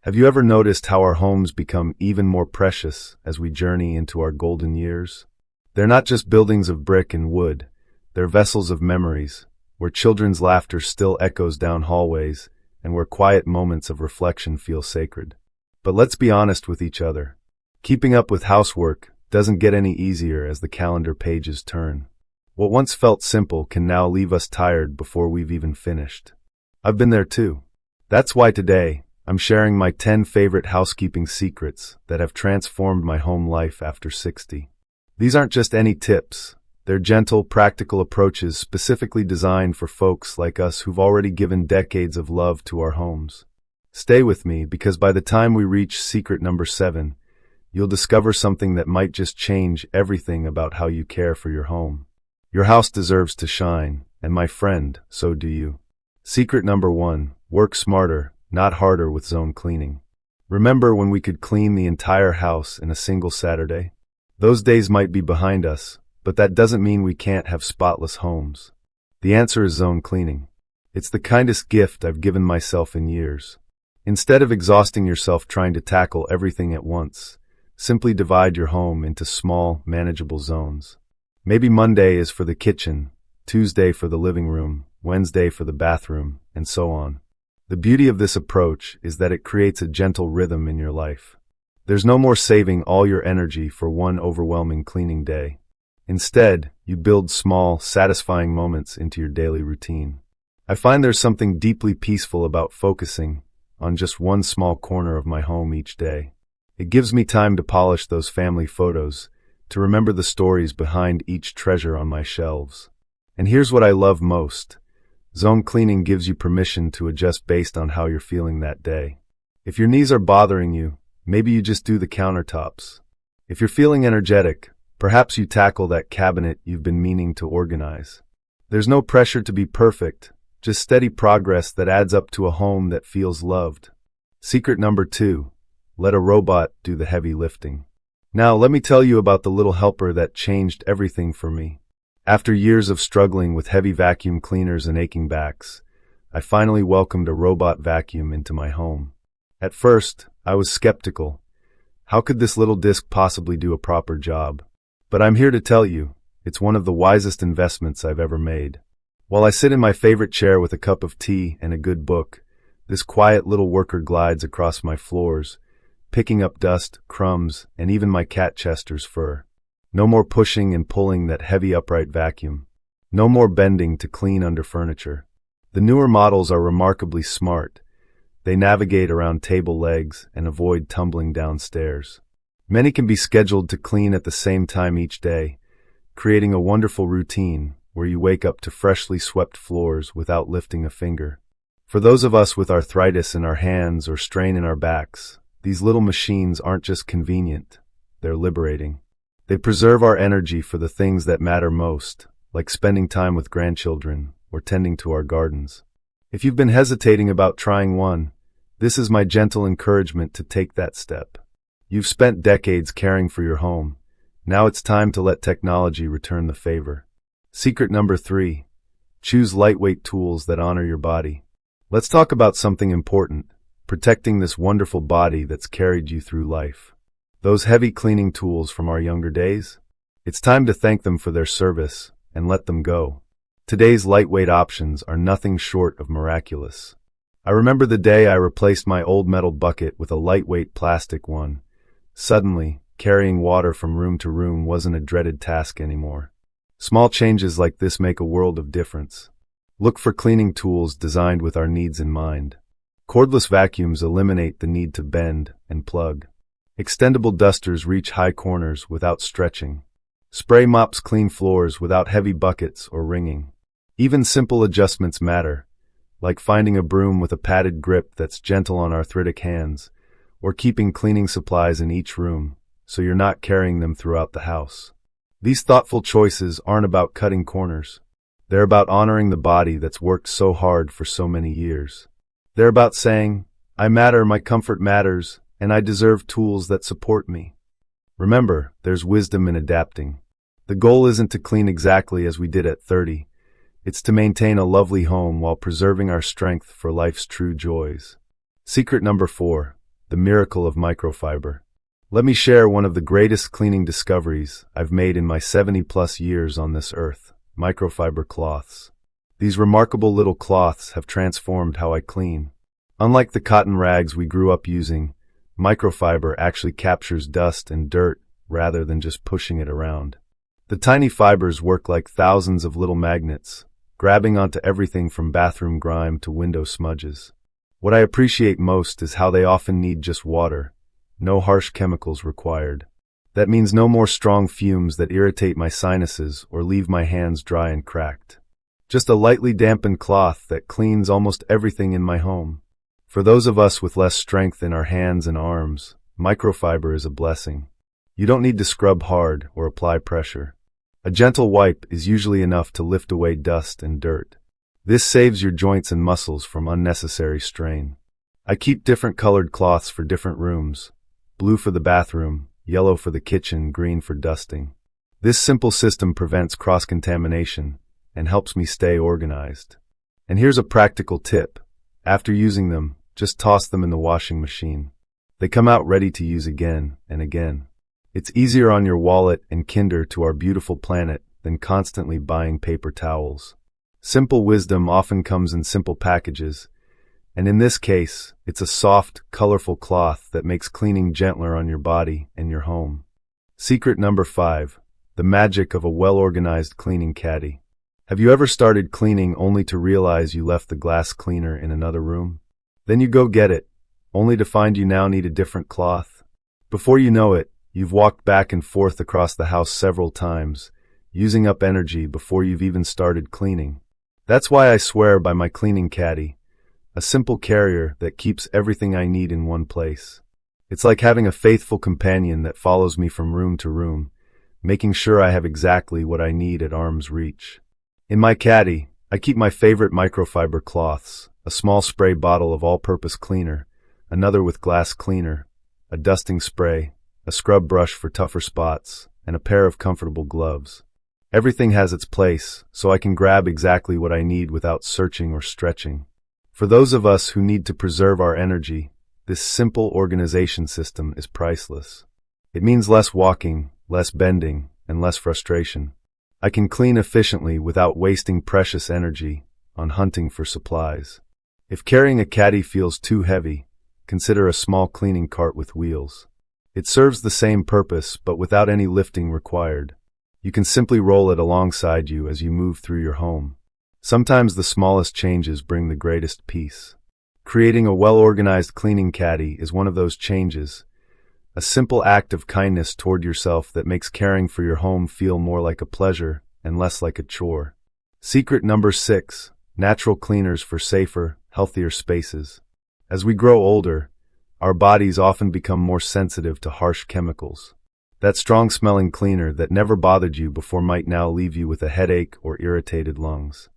Have you ever noticed how our homes become even more precious as we journey into our golden years? They're not just buildings of brick and wood, they're vessels of memories, where children's laughter still echoes down hallways, and where quiet moments of reflection feel sacred. But let's be honest with each other. Keeping up with housework doesn't get any easier as the calendar pages turn. What once felt simple can now leave us tired before we've even finished. I've been there too. That's why today, I'm sharing my 10 favorite housekeeping secrets that have transformed my home life after 60. These aren't just any tips. They're gentle, practical approaches specifically designed for folks like us who've already given decades of love to our homes. Stay with me because by the time we reach secret number 7, you'll discover something that might just change everything about how you care for your home. Your house deserves to shine, and my friend, so do you. Secret number 1, work smarter, not harder with zone cleaning. Remember when we could clean the entire house in a single Saturday? Those days might be behind us, but that doesn't mean we can't have spotless homes. The answer is zone cleaning. It's the kindest gift I've given myself in years. Instead of exhausting yourself trying to tackle everything at once, simply divide your home into small, manageable zones. Maybe Monday is for the kitchen, Tuesday for the living room, Wednesday for the bathroom, and so on. The beauty of this approach is that it creates a gentle rhythm in your life. There's no more saving all your energy for one overwhelming cleaning day. Instead, you build small, satisfying moments into your daily routine. I find there's something deeply peaceful about focusing on just one small corner of my home each day. It gives me time to polish those family photos, to remember the stories behind each treasure on my shelves. And here's what I love most. Zone cleaning gives you permission to adjust based on how you're feeling that day. If your knees are bothering you, maybe you just do the countertops. If you're feeling energetic, perhaps you tackle that cabinet you've been meaning to organize. There's no pressure to be perfect, just steady progress that adds up to a home that feels loved. Secret number 2, let a robot do the heavy lifting. Now let me tell you about the little helper that changed everything for me. After years of struggling with heavy vacuum cleaners and aching backs, I finally welcomed a robot vacuum into my home. At first, I was skeptical. How could this little disc possibly do a proper job? But I'm here to tell you, it's one of the wisest investments I've ever made. While I sit in my favorite chair with a cup of tea and a good book, this quiet little worker glides across my floors, picking up dust, crumbs, and even my cat Chester's fur. No more pushing and pulling that heavy upright vacuum. No more bending to clean under furniture. The newer models are remarkably smart. They navigate around table legs and avoid tumbling downstairs. Many can be scheduled to clean at the same time each day, creating a wonderful routine where you wake up to freshly swept floors without lifting a finger. For those of us with arthritis in our hands or strain in our backs, these little machines aren't just convenient, they're liberating. They preserve our energy for the things that matter most, like spending time with grandchildren or tending to our gardens. If you've been hesitating about trying one, this is my gentle encouragement to take that step. You've spent decades caring for your home. Now it's time to let technology return the favor. Secret number 3, choose lightweight tools that honor your body. Let's talk about something important, protecting this wonderful body that's carried you through life. Those heavy cleaning tools from our younger days? It's time to thank them for their service and let them go. Today's lightweight options are nothing short of miraculous. I remember the day I replaced my old metal bucket with a lightweight plastic one. Suddenly, carrying water from room to room wasn't a dreaded task anymore. Small changes like this make a world of difference. Look for cleaning tools designed with our needs in mind. Cordless vacuums eliminate the need to bend and plug. Extendable dusters reach high corners without stretching. Spray mops clean floors without heavy buckets or ringing. Even simple adjustments matter, like finding a broom with a padded grip that's gentle on arthritic hands, or keeping cleaning supplies in each room so you're not carrying them throughout the house. These thoughtful choices aren't about cutting corners. They're about honoring the body that's worked so hard for so many years. They're about saying, I matter, my comfort matters, and I deserve tools that support me. Remember, there's wisdom in adapting. The goal isn't to clean exactly as we did at 30. It's to maintain a lovely home while preserving our strength for life's true joys. Secret number 4, the miracle of microfiber. Let me share one of the greatest cleaning discoveries I've made in my 70-plus years on this earth: microfiber cloths. These remarkable little cloths have transformed how I clean. Unlike the cotton rags we grew up using, microfiber actually captures dust and dirt rather than just pushing it around. The tiny fibers work like thousands of little magnets, grabbing onto everything from bathroom grime to window smudges. What I appreciate most is how they often need just water. No harsh chemicals required. That means no more strong fumes that irritate my sinuses or leave my hands dry and cracked. Just a lightly dampened cloth that cleans almost everything in my home. For those of us with less strength in our hands and arms, microfiber is a blessing. You don't need to scrub hard or apply pressure. A gentle wipe is usually enough to lift away dust and dirt. This saves your joints and muscles from unnecessary strain. I keep different colored cloths for different rooms. Blue for the bathroom, yellow for the kitchen, green for dusting. This simple system prevents cross-contamination and helps me stay organized. And here's a practical tip. After using them, just toss them in the washing machine. They come out ready to use again and again. It's easier on your wallet and kinder to our beautiful planet than constantly buying paper towels. Simple wisdom often comes in simple packages, and in this case, it's a soft, colorful cloth that makes cleaning gentler on your body and your home. Secret number 5, the magic of a well-organized cleaning caddy. Have you ever started cleaning only to realize you left the glass cleaner in another room? Then you go get it, only to find you now need a different cloth. Before you know it, you've walked back and forth across the house several times, using up energy before you've even started cleaning. That's why I swear by my cleaning caddy, a simple carrier that keeps everything I need in one place. It's like having a faithful companion that follows me from room to room, making sure I have exactly what I need at arm's reach. In my caddy, I keep my favorite microfiber cloths, a small spray bottle of all-purpose cleaner, another with glass cleaner, a dusting spray, a scrub brush for tougher spots, and a pair of comfortable gloves. Everything has its place, so I can grab exactly what I need without searching or stretching. For those of us who need to preserve our energy, this simple organization system is priceless. It means less walking, less bending, and less frustration. I can clean efficiently without wasting precious energy on hunting for supplies. If carrying a caddy feels too heavy, consider a small cleaning cart with wheels. It serves the same purpose, but without any lifting required. You can simply roll it alongside you as you move through your home. Sometimes the smallest changes bring the greatest peace. Creating a well-organized cleaning caddy is one of those changes, a simple act of kindness toward yourself that makes caring for your home feel more like a pleasure and less like a chore. Secret number 6, natural cleaners for safer, healthier spaces. As we grow older, our bodies often become more sensitive to harsh chemicals. That strong-smelling cleaner that never bothered you before might now leave you with a headache or irritated lungs.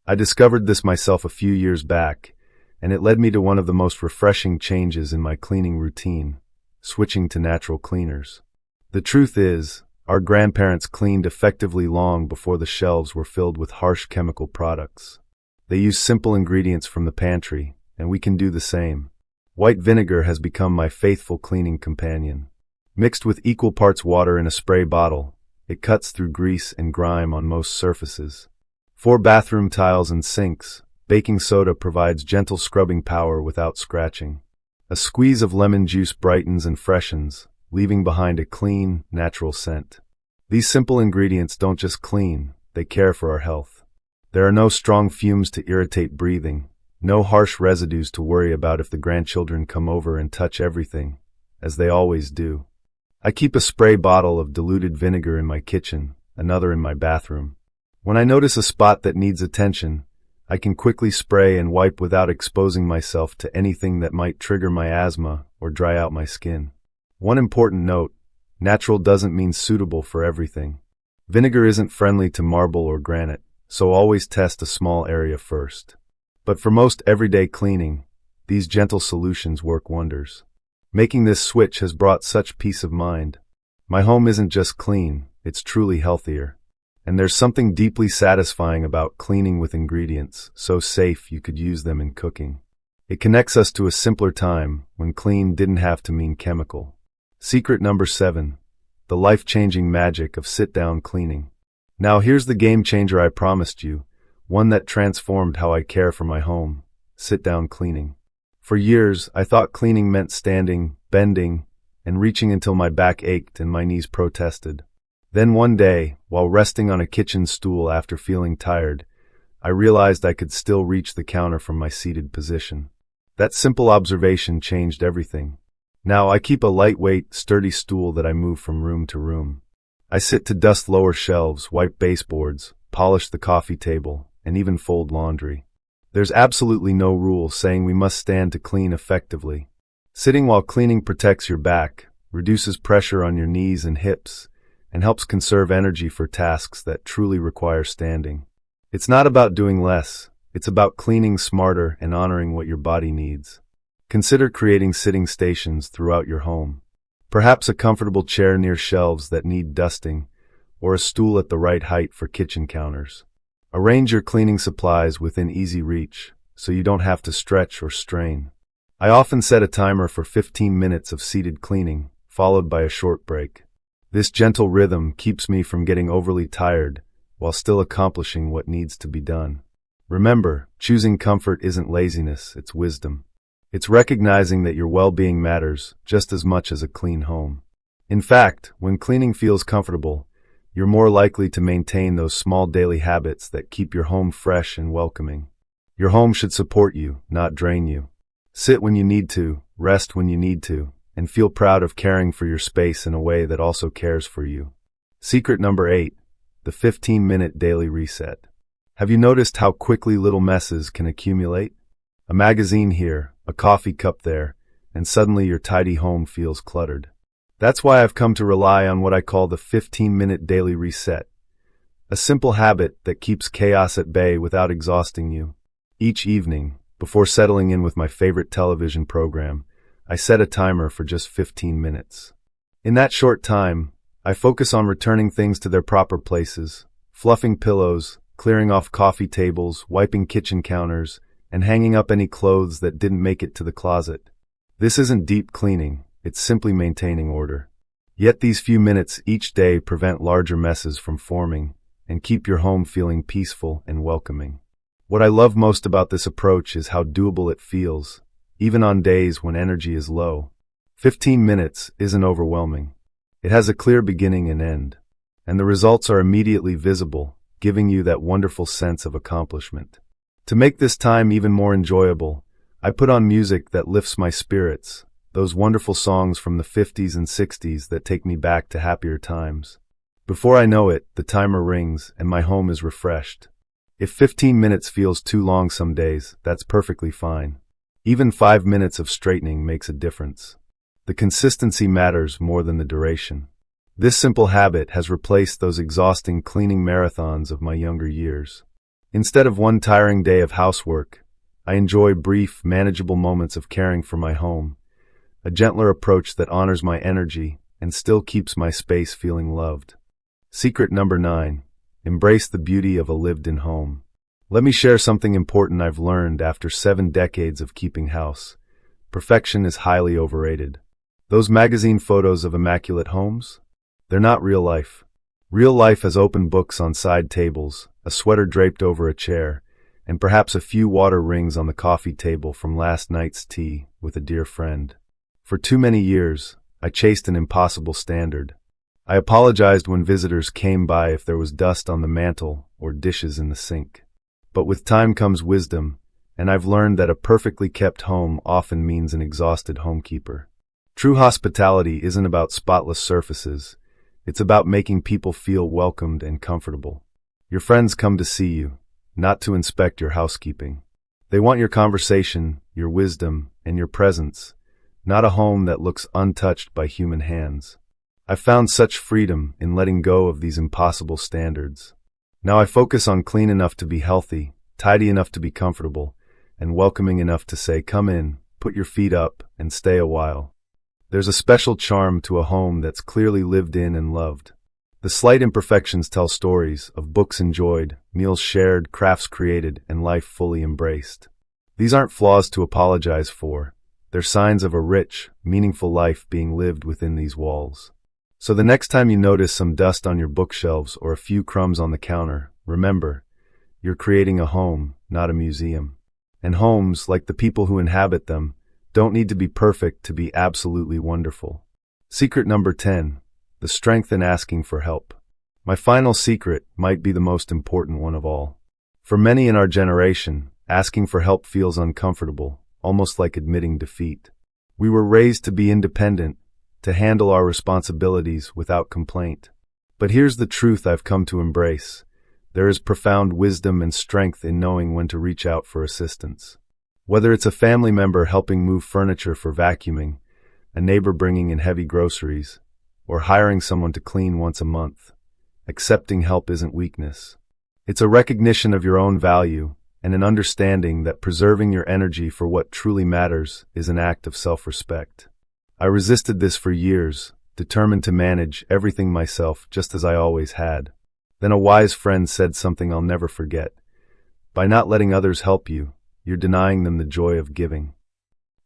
I discovered this myself a few years back, and it led me to one of the most refreshing changes in my cleaning routine: switching to natural cleaners. The truth is, our grandparents cleaned effectively long before the shelves were filled with harsh chemical products. They used simple ingredients from the pantry, and we can do the same. White vinegar has become my faithful cleaning companion. Mixed with equal parts water in a spray bottle, it cuts through grease and grime on most surfaces. For bathroom tiles and sinks, baking soda provides gentle scrubbing power without scratching. A squeeze of lemon juice brightens and freshens, leaving behind a clean, natural scent. These simple ingredients don't just clean, they care for our health. There are no strong fumes to irritate breathing, no harsh residues to worry about if the grandchildren come over and touch everything, as they always do. I keep a spray bottle of diluted vinegar in my kitchen, another in my bathroom. When I notice a spot that needs attention, I can quickly spray and wipe without exposing myself to anything that might trigger my asthma or dry out my skin. One important note: natural doesn't mean suitable for everything. Vinegar isn't friendly to marble or granite, so always test a small area first. But for most everyday cleaning, these gentle solutions work wonders. Making this switch has brought such peace of mind. My home isn't just clean, it's truly healthier. And there's something deeply satisfying about cleaning with ingredients so safe you could use them in cooking. It connects us to a simpler time when clean didn't have to mean chemical. Secret number 7. The life-changing magic of sit-down cleaning. Now here's the game changer I promised you, one that transformed how I care for my home: sit-down cleaning. For years, I thought cleaning meant standing, bending, and reaching until my back ached and my knees protested. Then one day, while resting on a kitchen stool after feeling tired, I realized I could still reach the counter from my seated position. That simple observation changed everything. Now I keep a lightweight, sturdy stool that I move from room to room. I sit to dust lower shelves, wipe baseboards, polish the coffee table, and even fold laundry. There's absolutely no rule saying we must stand to clean effectively. Sitting while cleaning protects your back, reduces pressure on your knees and hips, and helps conserve energy for tasks that truly require standing. It's not about doing less, it's about cleaning smarter and honoring what your body needs. Consider creating sitting stations throughout your home. Perhaps a comfortable chair near shelves that need dusting, or a stool at the right height for kitchen counters. Arrange your cleaning supplies within easy reach, so you don't have to stretch or strain. I often set a timer for 15 minutes of seated cleaning, followed by a short break. This gentle rhythm keeps me from getting overly tired while still accomplishing what needs to be done. Remember, choosing comfort isn't laziness, it's wisdom. It's recognizing that your well-being matters just as much as a clean home. In fact, when cleaning feels comfortable, you're more likely to maintain those small daily habits that keep your home fresh and welcoming. Your home should support you, not drain you. Sit when you need to, rest when you need to, and feel proud of caring for your space in a way that also cares for you. Secret number 8. The 15-minute daily reset. Have you noticed how quickly little messes can accumulate? A magazine here, a coffee cup there, and suddenly your tidy home feels cluttered. That's why I've come to rely on what I call the 15-minute daily reset. A simple habit that keeps chaos at bay without exhausting you. Each evening, before settling in with my favorite television program, I set a timer for just 15 minutes. In that short time, I focus on returning things to their proper places, fluffing pillows, clearing off coffee tables, wiping kitchen counters, and hanging up any clothes that didn't make it to the closet. This isn't deep cleaning, it's simply maintaining order. Yet these few minutes each day prevent larger messes from forming and keep your home feeling peaceful and welcoming. What I love most about this approach is how doable it feels, even on days when energy is low. 15 minutes isn't overwhelming. It has a clear beginning and end, and the results are immediately visible, giving you that wonderful sense of accomplishment. To make this time even more enjoyable, I put on music that lifts my spirits, those wonderful songs from the 50s and 60s that take me back to happier times. Before I know it, the timer rings and my home is refreshed. If 15 minutes feels too long some days, that's perfectly fine. Even 5 minutes of straightening makes a difference. The consistency matters more than the duration. This simple habit has replaced those exhausting cleaning marathons of my younger years. Instead of one tiring day of housework, I enjoy brief, manageable moments of caring for my home, a gentler approach that honors my energy and still keeps my space feeling loved. Secret number 9. Embrace the beauty of a lived-in home. Let me share something important I've learned after 7 decades of keeping house. Perfection is highly overrated. Those magazine photos of immaculate homes? They're not real life. Real life has open books on side tables, a sweater draped over a chair, and perhaps a few water rings on the coffee table from last night's tea with a dear friend. For too many years, I chased an impossible standard. I apologized when visitors came by if there was dust on the mantel or dishes in the sink. But with time comes wisdom, and I've learned that a perfectly kept home often means an exhausted homekeeper. True hospitality isn't about spotless surfaces. It's about making people feel welcomed and comfortable. Your friends come to see you, not to inspect your housekeeping. They want your conversation, your wisdom, and your presence, not a home that looks untouched by human hands. I've found such freedom in letting go of these impossible standards. Now I focus on clean enough to be healthy, tidy enough to be comfortable, and welcoming enough to say, come in, put your feet up, and stay a while. There's a special charm to a home that's clearly lived in and loved. The slight imperfections tell stories of books enjoyed, meals shared, crafts created, and life fully embraced. These aren't flaws to apologize for. They're signs of a rich, meaningful life being lived within these walls. So the next time you notice some dust on your bookshelves or a few crumbs on the counter, remember, you're creating a home, not a museum. And homes, like the people who inhabit them, don't need to be perfect to be absolutely wonderful. Secret number 10, the strength in asking for help. My final secret might be the most important one of all. For many in our generation, asking for help feels uncomfortable, almost like admitting defeat. We were raised to be independent, to handle our responsibilities without complaint. But here's the truth I've come to embrace. There is profound wisdom and strength in knowing when to reach out for assistance. Whether it's a family member helping move furniture for vacuuming, a neighbor bringing in heavy groceries, or hiring someone to clean once a month, accepting help isn't weakness. It's a recognition of your own value and an understanding that preserving your energy for what truly matters is an act of self-respect. I resisted this for years, determined to manage everything myself just as I always had. Then a wise friend said something I'll never forget. By not letting others help you, you're denying them the joy of giving.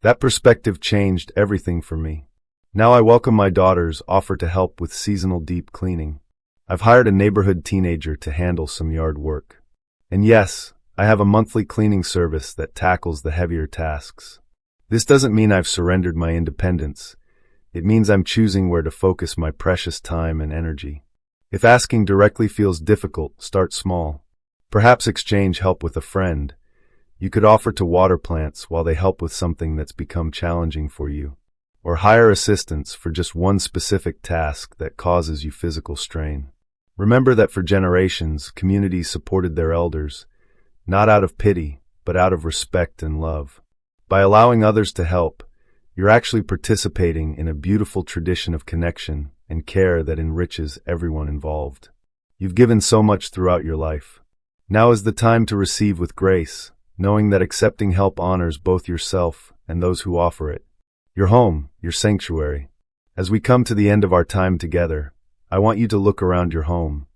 That perspective changed everything for me. Now I welcome my daughter's offer to help with seasonal deep cleaning. I've hired a neighborhood teenager to handle some yard work. And yes, I have a monthly cleaning service that tackles the heavier tasks. This doesn't mean I've surrendered my independence. It means I'm choosing where to focus my precious time and energy. If asking directly feels difficult, start small. Perhaps exchange help with a friend. You could offer to water plants while they help with something that's become challenging for you. Or hire assistance for just one specific task that causes you physical strain. Remember that for generations, communities supported their elders, not out of pity, but out of respect and love. By allowing others to help, you're actually participating in a beautiful tradition of connection and care that enriches everyone involved. You've given so much throughout your life. Now is the time to receive with grace, knowing that accepting help honors both yourself and those who offer it. Your home, your sanctuary. As we come to the end of our time together, I want you to look around your home,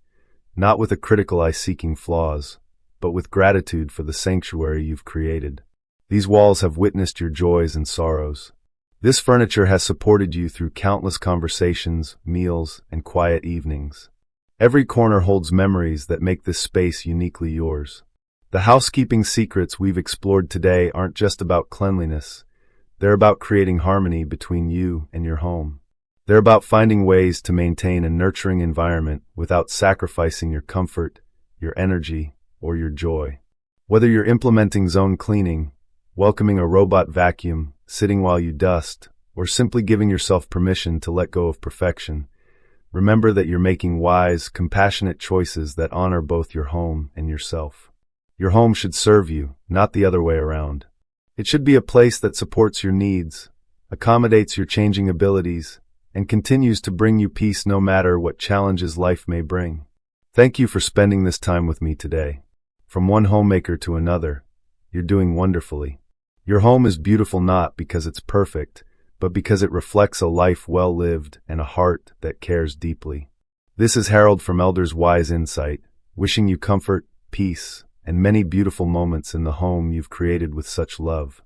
not with a critical eye seeking flaws, but with gratitude for the sanctuary you've created. These walls have witnessed your joys and sorrows. This furniture has supported you through countless conversations, meals, and quiet evenings. Every corner holds memories that make this space uniquely yours. The housekeeping secrets we've explored today aren't just about cleanliness. They're about creating harmony between you and your home. They're about finding ways to maintain a nurturing environment without sacrificing your comfort, your energy, or your joy. Whether you're implementing zone cleaning, welcoming a robot vacuum, sitting while you dust, or simply giving yourself permission to let go of perfection, remember that you're making wise, compassionate choices that honor both your home and yourself. Your home should serve you, not the other way around. It should be a place that supports your needs, accommodates your changing abilities, and continues to bring you peace no matter what challenges life may bring. Thank you for spending this time with me today. From one homemaker to another, you're doing wonderfully. Your home is beautiful not because it's perfect, but because it reflects a life well lived and a heart that cares deeply. This is Harold from Elders Wise Insight, wishing you comfort, peace, and many beautiful moments in the home you've created with such love.